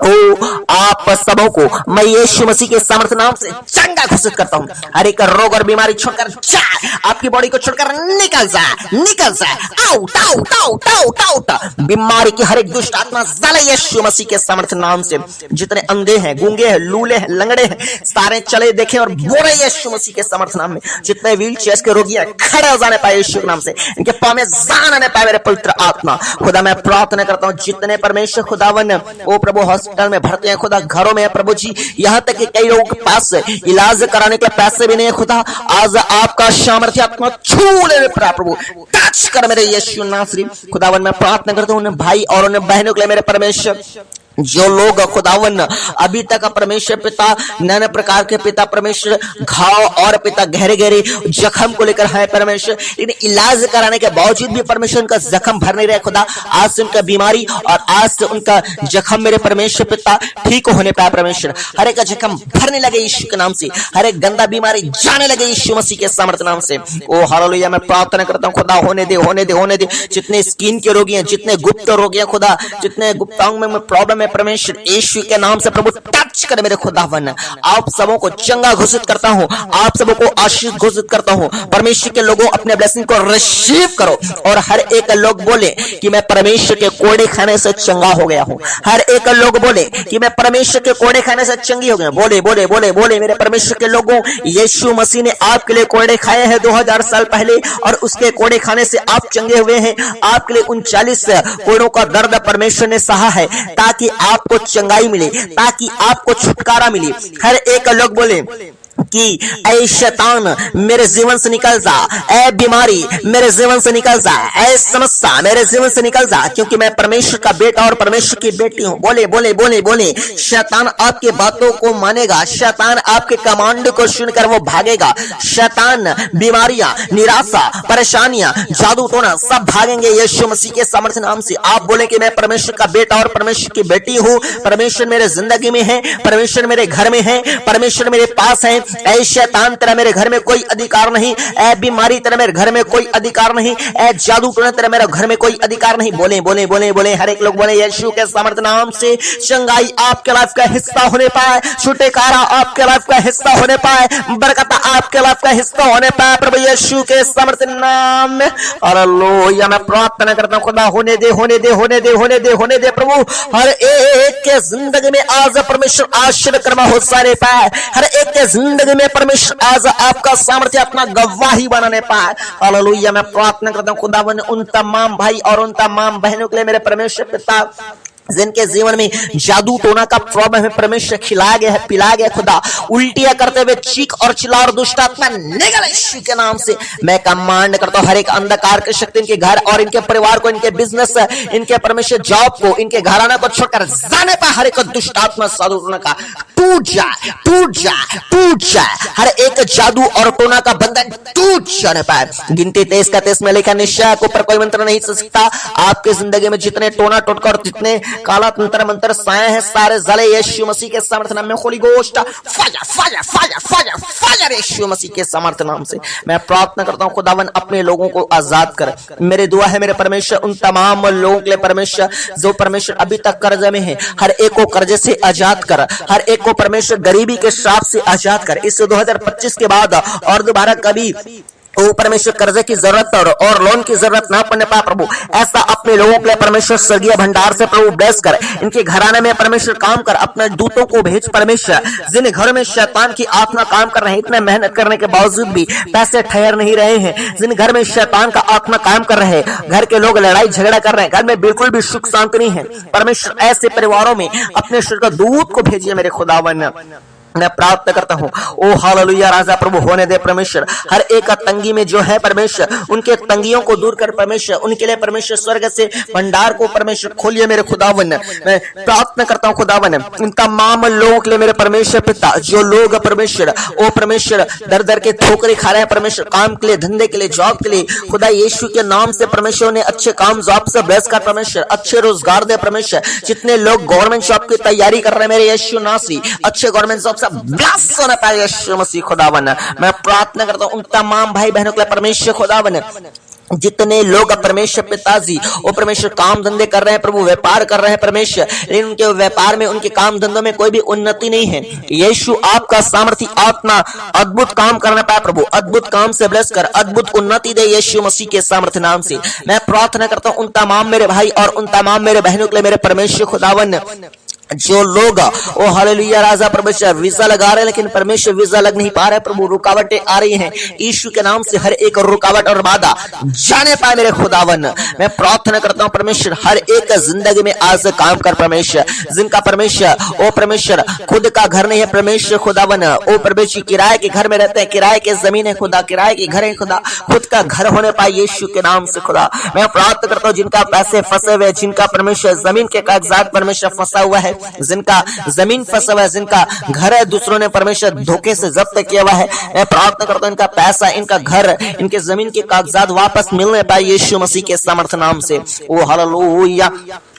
ओ आप सबों को मैं यीशु मसीह के सामर्थ्य नाम से चंगा घोषित करता हूँ। हर एक रोग और बीमारी छोड़कर जाए, आपकी बॉडी को छोड़कर निकल जाए, निकल जाए। Out out out out out. बीमारी की हर एक दुष्ट आत्मा जले यीशु मसीह के सामर्थ्य नाम से। जितने अंधे हैं, गूंगे हैं, लूले हैं, लंगड़े हैं, सारे चले देखें और बोले यीशु मसीह के सामर्थ्य नाम में। जितने व्हील चेयर के रोगी हैं खड़े हो जाने पाए यीशु के नाम से, इनके पांव में जान आने पाए मेरे पवित्र आत्मा। खुदा मैं प्रार्थना करता हूँ जितने परमेश्वर खुदावन ओ प्रभु हॉस्पिटल में भर्ती हैं खुदा, घरों में है प्रभु जी, यहाँ तक कि कई लोगों के पास इलाज कराने के पैसे भी नहीं है खुदा, आज आपका सामर्थ्य आत्मा छू ले प्रभु, टच कर मेरे यीशु नासरी। खुदावन मैं प्रार्थना करता हूँ उन भाई और उन बहनों के लिए मेरे परमेश्वर, जो लोग खुदावन अभी तक परमेश्वर पिता नाना प्रकार के पिता परमेश्वर घाव और पिता गहरे गहरे जख्म को लेकर है परमेश्वर, लेकिन इलाज कराने के बावजूद भी परमेश्वर उनका जख्म भर नहीं रहे खुदा। आज से उनका बीमारी और आज से उनका जख्म मेरे परमेश्वर पिता ठीक होने पाए परमेश्वर, हर एक जख्म भरने लगे यीशु के नाम से, हर एक गंदा बीमारी जाने लगे यीशु मसीह के सामर्थ्य नाम से। ओ हालेलुया मैं प्रार्थना करता हूँ खुदा होने दे होने दे होने दे। जितने स्किन के रोगी हैं, जितने गुप्त रोगी हैं खुदा, जितने गुप्तांग में प्रॉब्लम है परमेश्वर यीशु के नाम से प्रभु टच कर मेरे खुदावन। आप सबों को चंगा घोषित करता हूँ, आप सबों को आशीष घोषित करता हूँ। परमेश्वर के लोगों अपने ब्लेसिंग को रिसीव करो और हर एक लोग बोले कि मैं परमेश्वर के कोड़े खाने से चंगा हो गया हूँ। हर एक लोग बोले कि मैं परमेश्वर के कोड़े खाने से चंगी हो गया। बोले बोले बोले बोले मेरे परमेश्वर के लोगों, यीशु मसीह ने आपके लिए कोड़े खाए हैं 2000 साल पहले और उसके कोड़े खाने से आप चंगे हुए हैं। आपके लिए 39 कोड़ों का दर्द परमेश्वर ने सहा है ताकि आपको चंगाई मिले, ताकि आपको छुटकारा मिले। हर एक लोग बोले कि ऐ शैतान मेरे जीवन से निकल जा, ऐ बीमारी मेरे जीवन से निकल जा, ऐ समस्या मेरे जीवन से निकल जा, क्योंकि मैं परमेश्वर का बेटा और परमेश्वर की बेटी हूँ। बोले बोले बोले बोले शैतान आपके बातों को मानेगा, शैतान आपके कमांड को सुनकर वो भागेगा। शैतान, बीमारियां, निराशा, परेशानियां, जादू टोना सब भागेंगे यीशु मसीह के सामर्थ्य नाम से। आप बोले कि मैं परमेश्वर का बेटा और परमेश्वर की बेटी हूँ, परमेश्वर मेरे जिंदगी में है, परमेश्वर मेरे घर में है, परमेश्वर मेरे पास है। ऐ शैतान तेरा मेरे घर में कोई अधिकार नहीं, ऐ बीमारी तेरा मेरे घर में कोई अधिकार नहीं, ऐ जादू टोना तेरा मेरे घर में कोई अधिकार नहीं। बोले बोले बोले बोले हर एक लोग बोले यीशु के सामर्थ्य नाम से चंगाई आपके लाइफ का हिस्सा होने पाए, छुटकारा आपके लाइफ का हिस्सा होने पाए, बरकत आपके लाइफ का हिस्सा होने पाए प्रभु यीशु के सामर्थ्य नाम में। हालेलुया मैं प्रार्थना करता हूं खुदा होने दे होने दे होने दे होने दे होने दे प्रभु। हर एक के जिंदगी में आज परमेश्वर आशीर्वाद कर्मा हो सारे पाए, हर एक के जिंदगी में परमेश्वर आज आपका सामर्थ्य अपना गवाही बनाने पाए। हालेलुया मैं प्रार्थना करता हूँ खुदावन उन तमाम भाई और उन तमाम बहनों के लिए मेरे परमेश्वर पिता जिनके जीवन में जादू टोना का प्रॉब्लम है परमेश्वर, खिलाया गया है, पिलाया गया खुदा, उल्टियां करते हुए चीख और चिल्ला और दुष्ट आत्मा निकल यीशु के नाम से। मैं कमांड करता हूं हर एक अंधकार की शक्ति इनके घर और इनके परिवार को, इनके बिजनेस, इनके परमेश्वर जॉब को, इनके घराना को छोड़कर जाने पर हर एक दुष्ट आत्मा साधु टोना का टूट जाए टूट जाए टूट जाए। हर एक जादू और टोना का बंधन टूट जाने पाए। गिनती 23 का 23 में लिखा निश्चय के ऊपर कोई मंत्र नहीं चल सकता। आपके जिंदगी में जितने टोना टोटका और जितने काला तंत्र मंत्र साए हैं सारे जले यीशु मसीह के सामर्थ्य नाम में। Holy ghost fire fire fire fire fire Yeshu Masih के सामर्थ्य नाम से मैं प्रार्थना करता हूं खुदावन अपने लोगों को आजाद कर। मेरे दुआ है मेरे परमेश्वर उन तमाम लोगों के लिए परमेश्वर जो परमेश्वर अभी तक कर्ज में है, हर एक को कर्जे से आजाद कर, हर एक को परमेश्वर गरीबी के श्राप से आजाद कर। इस 2025 के बाद और दोबारा कभी ओ परमेश्वर कर्जे की जरूरत और लोन की जरूरत ना पड़ने पाए प्रभु। ऐसा अपने लोगों के लिए परमेश्वर स्वर्गीय भंडार से प्रभु ब्लेस कर। इनके घराने में परमेश्वर काम कर, अपने दूतों को भेज परमेश्वर। जिन घरों में शैतान की आत्मा काम कर रहे हैं, इतने मेहनत करने के बावजूद भी पैसे ठहर नहीं रहे हैं, जिन घर में शैतान का आत्मा काम कर रहे हैं, घर के लोग लड़ाई झगड़ा कर रहे हैं, घर में बिल्कुल भी सुख शांति नहीं है, परमेश्वर ऐसे परिवारों में अपने स्वर्गीय दूत को भेजिए मेरे खुदावन। मैं प्रार्थना करता हूँ। ओ हालेलुया राजा प्रभु होने दे परमेश्वर, हर एक का तंगी में जो है परमेश्वर, उनके तंगियों को दूर कर परमेश्वर, उनके लिए परमेश्वर स्वर्ग से भंडार को परमेश्वर खोलिए मेरे खुदावन। मैं प्रार्थना करता हूँ खुदावन, इन तमाम लोगों के लिए मेरे परमेश्वर पिता, जो लोग परमेश्वर ओ परमेश्वर दर दर के ठोकरे खा रहे हैं परमेश्वर, काम के लिए, धंधे के लिए, जॉब के लिए, खुदा यीशु के नाम से परमेश्वर ने अच्छे काम जॉब से ब्लेस कर परमेश्वर, अच्छे रोजगार दे परमेश्वर। जितने लोग गवर्नमेंट जॉब की तैयारी कर रहे हैं मेरे यीशु नासरी, अच्छे गवर्नमेंट जॉब से ब्लेस होना पाए यीशु मसीह खुदावन। मैं प्रार्थना करता हूँ उन तमाम भाई बहनों के लिए परमेश्वर खुदावन, जितने लोग परमेश्वर पिताजी ओ परमेश्वर काम धंधे कर रहे हैं प्रभु, व्यापार कर रहे हैं परमेश्वर, लेकिन उनके व्यापार में, उनके काम धंधों में कोई भी उन्नति नहीं है। यीशु आपका सामर्थी आत्मा अद्भुत काम करना पाए प्रभु, अद्भुत काम से ब्लेस कर, अद्भुत उन्नति दे यीशु मसीह के सामर्थ्य नाम से। मैं प्रार्थना करता हूँ उन तमाम मेरे भाई और उन तमाम मेरे बहनों के लिए मेरे परमेश्वर खुदावन, जो लोग ओ हालेलुया राजा परमेश्वर वीजा लगा रहे हैं लेकिन परमेश्वर वीजा लग नहीं पा रहे प्रभु, रुकावटें आ रही हैं, यीशु के नाम से हर एक रुकावट और बाधा जाने पाए मेरे खुदावन। मैं प्रार्थना करता हूँ परमेश्वर हर एक जिंदगी में आज काम कर परमेश्वर, जिनका परमेश्वर ओ परमेश्वर खुद का घर नहीं है परमेश्वर खुदावन, ओ परमेश्वर किराए के घर में रहते हैं, किराए के जमीन है खुदा, किराए के घर है खुदा, खुद का घर होने पाए यीशु के नाम से खुदा। मैं प्रार्थना करता हूँ जिनका पैसे फंसे हुए, जिनका परमेश्वर जमीन के कागजात परमेश्वर फंसा हुआ है, जिनका जमीन फंसा हुआ है, जिनका घर है दूसरों ने परमेश्वर धोखे से जब्त किया हुआ है, मैं प्रार्थना करता हूं इनका पैसा, इनका घर, इनके जमीन के कागजात वापस मिलने पाए यीशु मसीह के समर्थ नाम से। ओ हालेलुया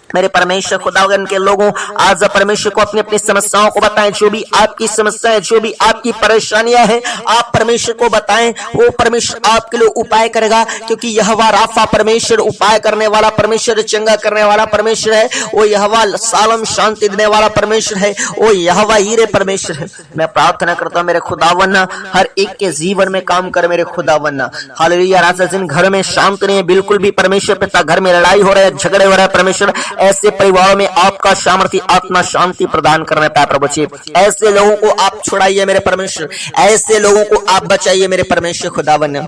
मेरे परमेश्वर खुदावन के लोगों, आज परमेश्वर को अपनी अपनी समस्याओं को बताएं, जो भी आपकी समस्या है, जो भी आपकी परेशानियां हैं, आप परमेश्वर को बताएं, वो परमेश्वर आपके लिए उपाय करेगा, क्योंकि यहोवा राफा परमेश्वर उपाय करने वाला परमेश्वर, चंगा करने वाला परमेश्वर है, वो यहोवा सालम शांति देने वाला परमेश्वर है, वो यहोवा हीरे परमेश्वर है। मैं प्रार्थना करता हूं मेरे खुदावन हर एक के जीवन में काम कर मेरे खुदावन। हालेलुया राजा, जिन घर में शांति नहीं है बिल्कुल भी परमेश्वर पिता, घर में लड़ाई हो रहा है, झगड़े हो रहे हैं परमेश्वर, ऐसे परिवारों में आपका सामर्थ्य आत्मा शांति प्रदान करने पाए प्रभु जी। ऐसे लोगों को आप छुड़ाइए मेरे परमेश्वर, ऐसे लोगों को आप बचाइए मेरे परमेश्वर खुदावन।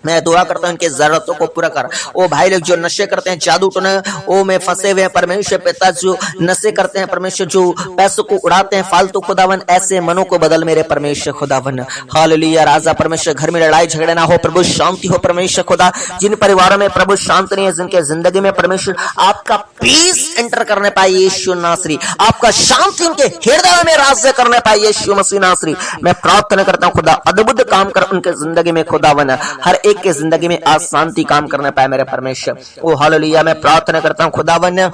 मैं दुआ करता हूं इनके जरूरतों को पूरा कर। ओ भाई लोग जो नशे करते हैं, जादू टोने ओ में फंसे हुए हैं परमेश्वर पिता, जो नशे करते हैं परमेश्वर, जो पैसों को उड़ाते हैं फालतू खुदावन, ऐसे मनों को बदल मेरे परमेश्वर खुदावन। हालेलुया राजा परमेश्वर, घर में लड़ाई झगड़े ना हो प्रभु, शांति हो परमेश्वर खुदा। जिन परिवारों में प्रभु शांति नहीं है, जिनके जिंदगी में परमेश्वर आपका पीस एंटर करने पाए यीशु नासरी, आपका शांति उनके हृदय में राज्य करने पाए यीशु मसीह नासरी। मैं प्रार्थना करता हूँ खुदा अद्भुत काम कर उनके जिंदगी में खुदावन, हर एक के जिंदगी में आज शांति काम करना पाए मेरे परमेश्वर। ओ हालेलुया मैं प्रार्थना करता हूँ खुदावन,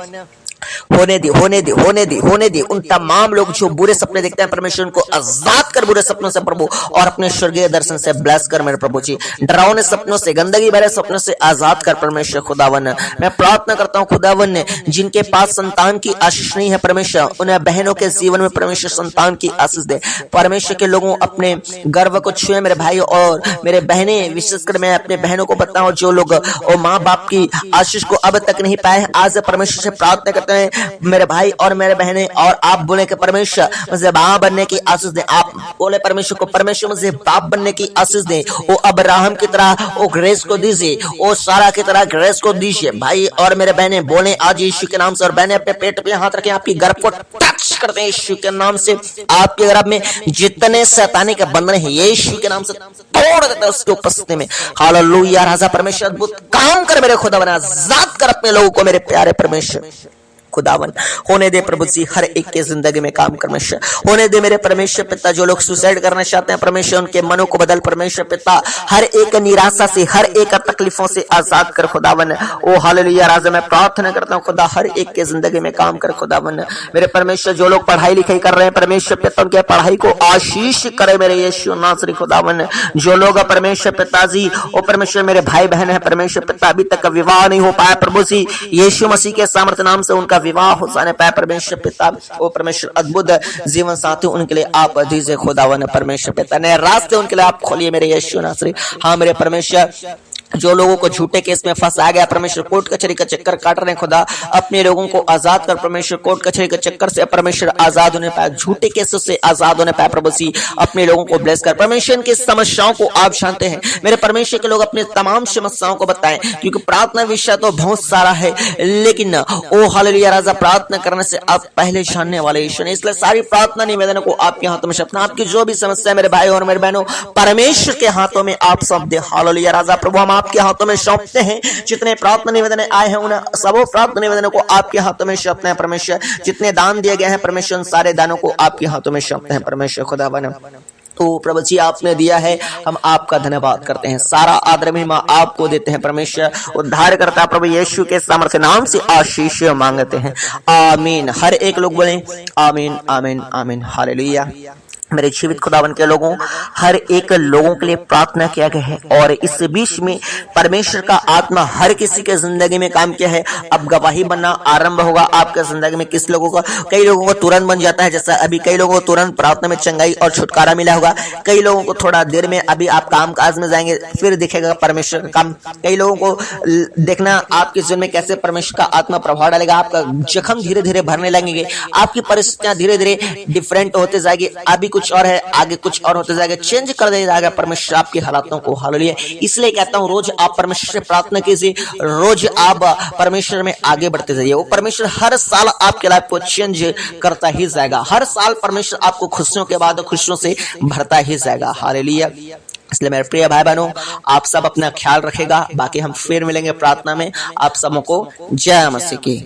होने दे होने दे होने दे होने दे उन तमाम लोग जो बुरे सपने देखते हैं परमेश्वर, उनको आजाद कर बुरे सपनों से प्रभु, और अपने स्वर्गीय दर्शन से ब्लेस कर मेरे प्रभु जी। डरावने सपनों से, गंदगी भरे सपनों से आजाद कर परमेश्वर खुदावन। मैं प्रार्थना करता हूँ खुदावन ने जिनके पास संतान की आशीष नहीं है परमेश्वर, उन्हें बहनों के जीवन में परमेश्वर संतान की आशीष दे परमेश्वर के लोगों, अपने गर्व को छुए मेरे भाई और मेरे बहने, विशेषकर मैं अपने बहनों को बताऊं जो लोग और माँ बाप की आशीष को अब तक नहीं पाए, आज परमेश्वर से प्रार्थना करते हैं मेरे भाई और मेरे बहनें, और आप बोले कि परमेश्वर मुझे बाप बनने की आशीष दे, आप बोले परमेश्वर को परमेश्वर मुझे बाप बनने की आशीष दे, वो अब्राहम की तरह वो ग्रेस को दीजिए, वो सारा की तरह ग्रेस को दीजिए। भाई और मेरे बहनें बोले आज यीशु के नाम से, और बहनें अपने पेट पे हाथ रखें, आपकी गर्भ को टच करते हैं यीशु के नाम से, आपके गर्भ में जितने शैतानी के बंधन है यीशु के नाम से तोड़ देते हैं उसकी उपस्थिति में। हालेलुया राजा परमेश्वर अद्भुत काम कर मेरे खुदा बना, आजाद कर अपने लोगों को मेरे प्यारे परमेश्वर खुदावन। होने दे प्रभु जी हर एक के जिंदगी में काम परमेश्वर, होने दे मेरे परमेश्वर पिता। जो लोग सुसाइड करना चाहते हैं परमेश्वर, उनके मनों को बदल परमेश्वर पिता, हर एक निराशा से, हर एक तकलीफों से आजाद कर खुदावन। ओ हालेलुया राजा मैं प्रार्थना करता हूँ खुदा हर एक के जिंदगी में काम कर खुदावन मेरे परमेश्वर। जो लोग पढ़ाई लिखाई कर रहे हैं परमेश्वर पिता, उनके पढ़ाई को आशीष करे मेरे यीशु नासरी खुदावन। जो लोग परमेश्वर पिताजी ओ परमेश्वर मेरे भाई बहन है परमेश्वर पिता, अभी तक विवाह नहीं हो पाया प्रभु जी, यीशु मसीह के सामर्थ्य नाम से उनका विवाह हो जाने पाए परमेश्वर पिता। ओ परमेश्वर अद्भुत जीवन साथी उनके लिए आप दीजिए खुदावन परमेश्वर पिता, नए रास्ते उनके लिए आप खोलिए मेरे यीशु नासरी। हाँ मेरे परमेश्वर जो लोगों को झूठे केस में फंसाया गया, परमेश्वर कोर्ट कचहरी का चक्कर काट रहे हैं खुदा, अपने लोगों को आजाद कर। परमेश्वर कोर्ट कचहरी के चक्कर से परमेश्वर आजाद होने पाए, झूठे केसों से आजाद होने पाए। प्रभु सी अपने लोगों को ब्लेस कर। परमेश्वर इनकी समस्याओं को आप जानते हैं मेरे परमेश्वर के लोग, अपने तमाम समस्याओं को बताएं, क्योंकि प्रार्थना विषय तो बहुत सारा है, लेकिन ओ हालेलुया राजा, प्रार्थना करने से आप पहले जानने वाले ईश्वर हैं। इसलिए सारी प्रार्थना निवेदन को आपके हाथों में सौंपना। आपकी जो भी समस्या मेरे भाई और मेरे बहनों, परमेश्वर के हाथों में आप सौंप दे। हालेलुया राजा, प्रभु हम आपके हाथों में सौंपते हैं। जितने प्रार्थना निवेदन आए हैं उन सबों प्रार्थना निवेदनों को आपके हाथों में सौंपते हैं परमेश्वर। जितने दान दिए गए हैं परमेश्वर, उन सारे दानों को आपके हाथों में सौंपते हैं परमेश्वर खुदावन। तो प्रभु जी आपने दिया है, हम आपका धन्यवाद करते हैं। सारा आदर महिमा आपको देते हैं परमेश्वर। उद्धार करता प्रभु यीशु के सामर्थ्य नाम से आशीष मांगते हैं, आमीन। हर एक लोग बोले आमीन आमीन आमीन। हालेलुया। मेरे जीवित खुदावन के लोगों, हर एक लोगों के लिए प्रार्थना किया गया है, और इस बीच में परमेश्वर का आत्मा हर किसी के जिंदगी में काम किया है। अब गवाही बनना आरंभ होगा आपके जिंदगी में। किस लोगों का, कई लोगों को तुरंत बन जाता है, जैसा अभी कई लोगों को तुरंत प्रार्थना में चंगाई और छुटकारा मिला होगा। कई लोगों को थोड़ा देर में, अभी आप काम काज में जाएंगे फिर दिखेगा परमेश्वर का काम। कई लोगों को देखना आपके जीवन में कैसे परमेश्वर का आत्मा प्रभाव डालेगा। आपका जख्म धीरे धीरे भरने लगेंगे, आपकी परिस्थितियां धीरे धीरे डिफरेंट होते जाएगी। अभी कुछ और है, आगे कुछ और होते जाएगा, चेंज कर दे जाएगा परमेश्वर आपकी हालातों को। हालेलुया। इसलिए कहता हूं रोज आप परमेश्वर से प्रार्थना कीजिए, रोज आप परमेश्वर में आगे बढ़ते जाइए। वो परमेश्वर हर साल आपके लाइफ को चेंज करता ही जाएगा। हर साल परमेश्वर आपको खुशियों के बाद खुशियों से भरता ही जाएगा। हालेलुया। इसलिए मेरे प्रिय भाई बहनों, आप सब अपना ख्याल रखेगा। बाकी हम फिर मिलेंगे प्रार्थना में। आप सबों को जय मसीह की।